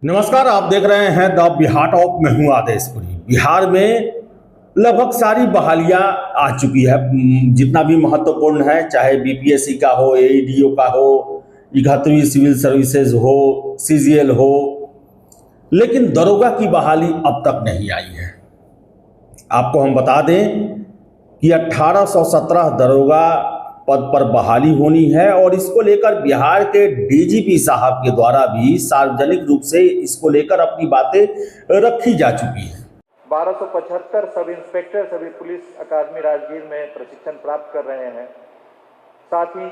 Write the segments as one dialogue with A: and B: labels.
A: नमस्कार, आप देख रहे हैं द बिहार टॉप। मैं हूं आदेशपुरी। बिहार में लगभग सारी बहालियां आ चुकी है। जितना भी महत्वपूर्ण है, चाहे बीपीएससी का हो, एईडीओ का हो, 71वीं सिविल सर्विसेज हो, सीजीएल हो, लेकिन दरोगा की बहाली अब तक नहीं आई है। आपको हम बता दें कि 1817 दरोगा पद पर बहाली होनी है और इसको लेकर बिहार के डीजीपी साहब के द्वारा भी सार्वजनिक रूप से इसको लेकर अपनी बातें रखी जा चुकी हैं।
B: 1275 सब इंस्पेक्टर सभी पुलिस अकादमी राजगीर में प्रशिक्षण प्राप्त कर रहे हैं। साथ ही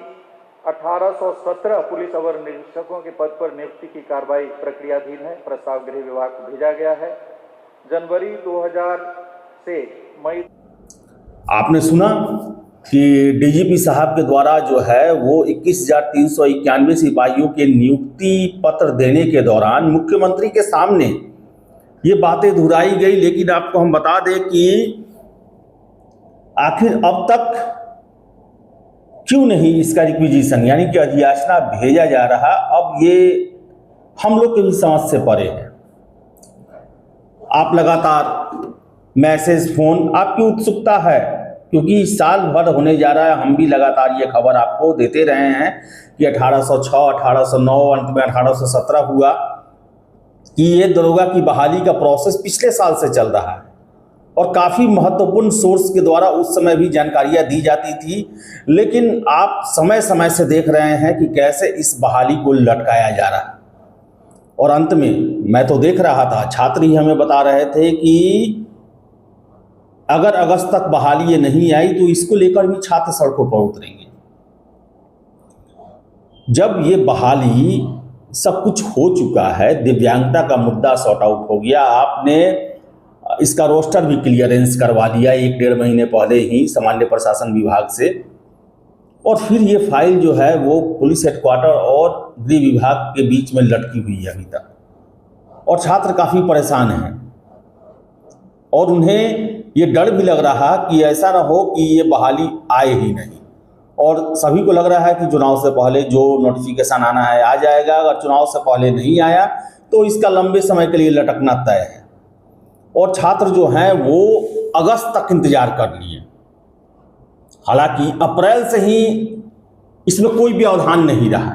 B: 1817 पुलिस अवर निरीक्षकों के पद पर नियुक्ति की कार्रवाई प्रक्रियाधीन है। प्रस्ताव गृह विभाग को भेजा गया है। जनवरी 2000 से मई।
A: आपने सुना कि डीजीपी साहब के द्वारा जो है वो 21,391 सिपाहियों के नियुक्ति पत्र देने के दौरान मुख्यमंत्री के सामने ये बातें दोहराई गई। लेकिन आपको हम बता दें कि आखिर अब तक क्यों नहीं इसका रिक्विजिशन यानी कि अधियाचना भेजा जा रहा, अब ये हम लोग के भी समझ से परे है। आप लगातार मैसेज, फोन, आपकी उत्सुकता है क्योंकि साल भर होने जा रहा है। हम भी लगातार ये खबर आपको देते रहे हैं कि 1806, 1809, अंत में 1817 हुआ कि ये दरोगा की बहाली का प्रोसेस पिछले साल से चल रहा है और काफ़ी महत्वपूर्ण सोर्स के द्वारा उस समय भी जानकारियां दी जाती थी। लेकिन आप समय समय से देख रहे हैं कि कैसे इस बहाली को लटकाया जा रहा है। और अंत में मैं तो देख रहा था, छात्र ही हमें बता रहे थे कि अगर अगस्त तक बहाली ये नहीं आई तो इसको लेकर भी छात्र सड़कों पर उतरेंगे। जब ये बहाली सब कुछ हो चुका है, दिव्यांगता का मुद्दा सॉर्ट आउट हो गया, आपने इसका रोस्टर भी क्लियरेंस करवा लिया 1-1.5 महीने पहले ही सामान्य प्रशासन विभाग से, और फिर ये फाइल जो है वो पुलिस हेडक्वार्टर और गृह विभाग के बीच में लटकी हुई है अभी तक, और छात्र काफ़ी परेशान हैं और उन्हें ये डर भी लग रहा कि ऐसा ना हो कि ये बहाली आए ही नहीं। और सभी को लग रहा है कि चुनाव से पहले जो नोटिफिकेशन आना है आ जाएगा। अगर चुनाव से पहले नहीं आया तो इसका लंबे समय के लिए लटकना तय है। और छात्र जो हैं वो अगस्त तक इंतजार कर लिए। हालांकि अप्रैल से ही इसमें कोई भी व्यवधान नहीं रहा।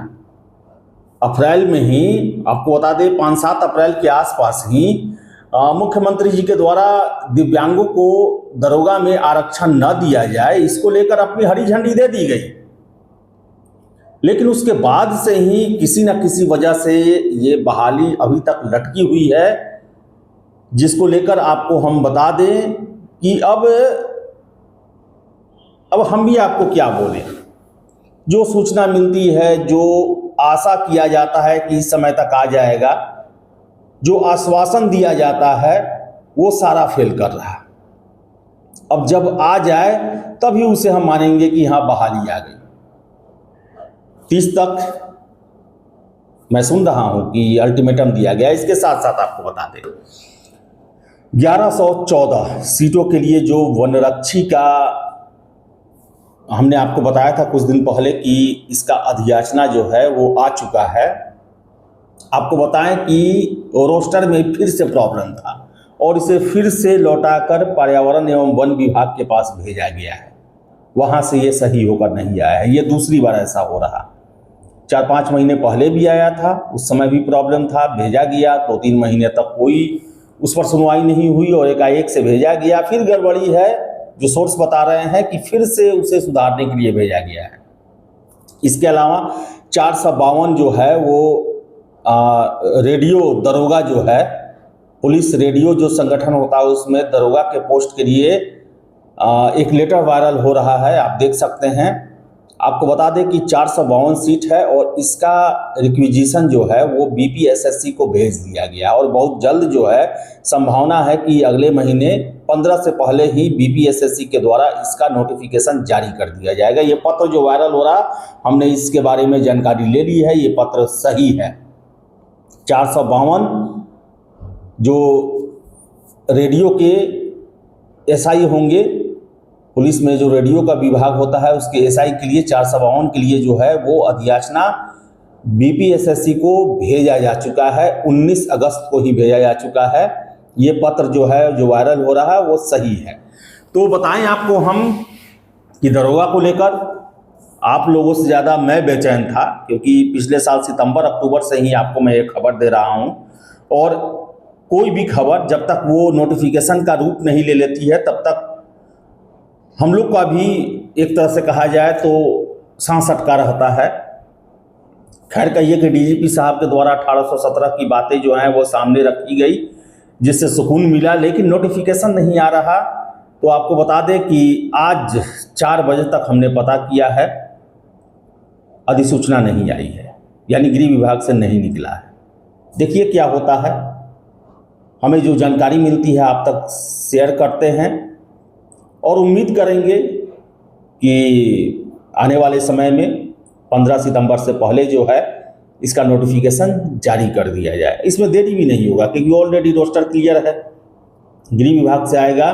A: अप्रैल में ही आपको बता दें 5-7 अप्रैल के आसपास ही मुख्यमंत्री जी के द्वारा दिव्यांगों को दरोगा में आरक्षण न दिया जाए, इसको लेकर अपनी हरी झंडी दे दी गई। लेकिन उसके बाद से ही किसी न किसी वजह से ये बहाली अभी तक लटकी हुई है, जिसको लेकर आपको हम बता दें कि अब हम भी आपको क्या बोलें। जो सूचना मिलती है, जो आशा किया जाता है कि इस समय तक आ जाएगा, जो आश्वासन दिया जाता है, वो सारा फेल कर रहा है। अब जब आ जाए तभी उसे हम मानेंगे कि हाँ बहाली आ गई। 30 तक मैं सुन रहा हूं कि अल्टीमेटम दिया गया। इसके साथ साथ आपको बता दें 1114 सीटों के लिए जो वनरक्षी का हमने आपको बताया था कुछ दिन पहले कि इसका अधियाचना जो है वो आ चुका है। आपको बताएं कि रोस्टर में फिर से प्रॉब्लम था और इसे फिर से लौटाकर पर्यावरण एवं वन विभाग के पास भेजा गया है। वहां से ये सही होकर नहीं आया है। ये दूसरी बार ऐसा हो रहा। 4-5 महीने पहले भी आया था, उस समय भी प्रॉब्लम था, भेजा गया। 2-3 महीने तक कोई उस पर सुनवाई नहीं हुई और एकाएक से भेजा गया। फिर गड़बड़ी है, जो सोर्स बता रहे हैं कि फिर से उसे सुधारने के लिए भेजा गया है। इसके अलावा 452 जो है वो रेडियो दरोगा जो है, पुलिस रेडियो जो संगठन होता है उसमें दरोगा के पोस्ट के लिए एक लेटर वायरल हो रहा है, आप देख सकते हैं। आपको बता दें कि 452 सीट है और इसका रिक्विजिशन जो है वो बीपीएसएससी को भेज दिया गया और बहुत जल्द जो है संभावना है कि अगले महीने 15 से पहले ही बीपीएसएससी के द्वारा इसका नोटिफिकेशन जारी कर दिया जाएगा। ये पत्र जो वायरल हो रहा, हमने इसके बारे में जानकारी ले ली है, ये पत्र सही है। 452 जो रेडियो के एसआई होंगे, पुलिस में जो रेडियो का विभाग होता है उसके एसआई के लिए 452 के लिए जो है वो अधियाचना बीपीएसएससी को भेजा जा चुका है, 19 अगस्त को ही भेजा जा चुका है। ये पत्र जो है जो वायरल हो रहा है वो सही है। तो बताएं आपको हम कि दरोगा को लेकर आप लोगों से ज़्यादा मैं बेचैन था, क्योंकि पिछले साल सितंबर अक्टूबर से ही आपको मैं एक खबर दे रहा हूं, और कोई भी खबर जब तक वो नोटिफिकेशन का रूप नहीं ले लेती है तब तक हम लोग का भी एक तरह से कहा जाए तो सांस अटका रहता है। खैर कहिए कि डीजीपी साहब के द्वारा 1817 की बातें जो हैं वो सामने रखी गई, जिससे सुकून मिला, लेकिन नोटिफिकेशन नहीं आ रहा। तो आपको बता दें कि आज 4 बजे तक हमने पता किया है, अधिसूचना नहीं आई है, यानी गृह विभाग से नहीं निकला है। देखिए क्या होता है, हमें जो जानकारी मिलती है आप तक शेयर करते हैं और उम्मीद करेंगे कि आने वाले समय में 15 सितंबर से पहले जो है इसका नोटिफिकेशन जारी कर दिया जाए। इसमें देरी भी नहीं होगा क्योंकि ऑलरेडी रोस्टर क्लियर है। गृह विभाग से आएगा,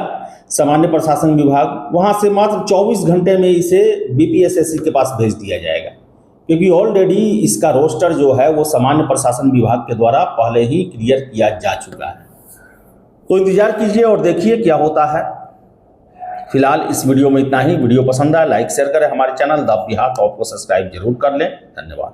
A: सामान्य प्रशासन विभाग, वहाँ से मात्र 24 घंटे में इसे बीपीएसएससी के पास भेज दिया जाएगा, क्योंकि ऑलरेडी इसका रोस्टर जो है वो सामान्य प्रशासन विभाग के द्वारा पहले ही क्लियर किया जा चुका है। तो इंतजार कीजिए और देखिए क्या होता है। फिलहाल इस वीडियो में इतना ही। वीडियो पसंद आया लाइक शेयर करें, हमारे चैनल द बिहार टॉप को सब्सक्राइब जरूर कर लें। धन्यवाद।